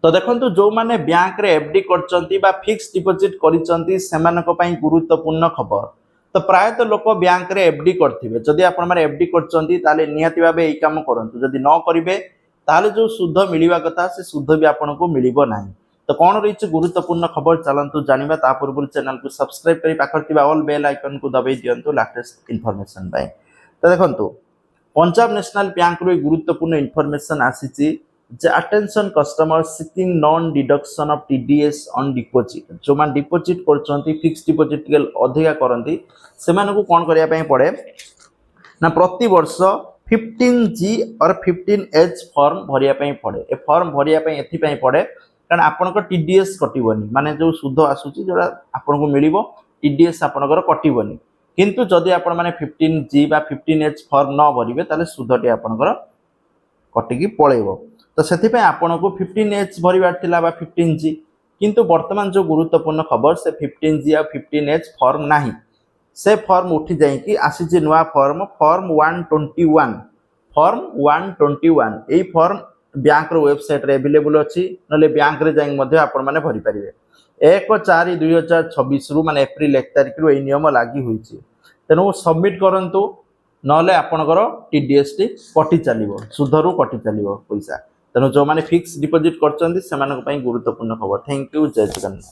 तो देखो जो मैंने बैंक रे एफडी करचंती बा फिक्स डिपोजिट करिसंती सेमानक पई गुरुत्वपूर्ण खबर। तो प्रायतः लोक बैंक रे एफडी करथिबे जदि आपण माने एफडी करचंती ताले निहाती भाबे एई काम करंतु जदि न करिवे ताले जो सुध मिलिबा कथा से सुध भी आपनको मिलिबो नाही। तो कौन रही गुरुत्वपूर्ण खबर चलतु जानिबा ता पूर्व चैनल को सब्सक्राइब करी पाखर थिबा ऑल बेल आइकन को दबाई दियंतु लेटेस्ट इन्फॉर्मेशन पाए। तो देखंतु पंजाब नेशनल बैंक रो गुरुत्वपूर्ण इन्फॉर्मेशन आसीची जे attention customer seeking non deduction of TDS on deposit जो मान डिपोजिट करचंती फिक्स डिपोजिट के अधिका करंती से मानको कोन करिया पय पड़े ना प्रति वर्ष 15G और 15H फॉर्म भरिया पय पड़े। ए फॉर्म भरिया पय एथि पय पड़े कारण आपनको टीडीएस कटिबोनी माने जो सुध आसुची जोरा आपनको मिलिबो टीडीएस आपनकर कटिबोनी किंतु जदि आपण माने 15G बा 15H फॉर्म न भरिबे ताले सुधटी आपनकर कटिकी पळेबो। तो से आपन को 15H भरवार थिला बा 15G किंतु वर्तमान जो गुरुत्वपूर्ण खबर से 15G आ 15H फॉर्म नाही से फॉर्म उठी जाई कि आसी नुआ फॉर्म फॉर्म 121 एई फॉर्म बैंक रो वेबसाइट रे अवेलेबल अछि नले बैंक रे जाई मध्ये आपण माने भरि परिबे 1/4/2026 रु माने एप्रिल 1 तारिख रु एई नियम लागि होईछि तेनु सबमिट करंतु नले आपनकर टीडीएस टी कटि चलिबो सुधरु कटि चलिबो पैसा तेणु जो मैंने फिक्स डिपोजिट कर गुरुत्वपूर्ण खबर। Thank you. जय जगन्नाथ।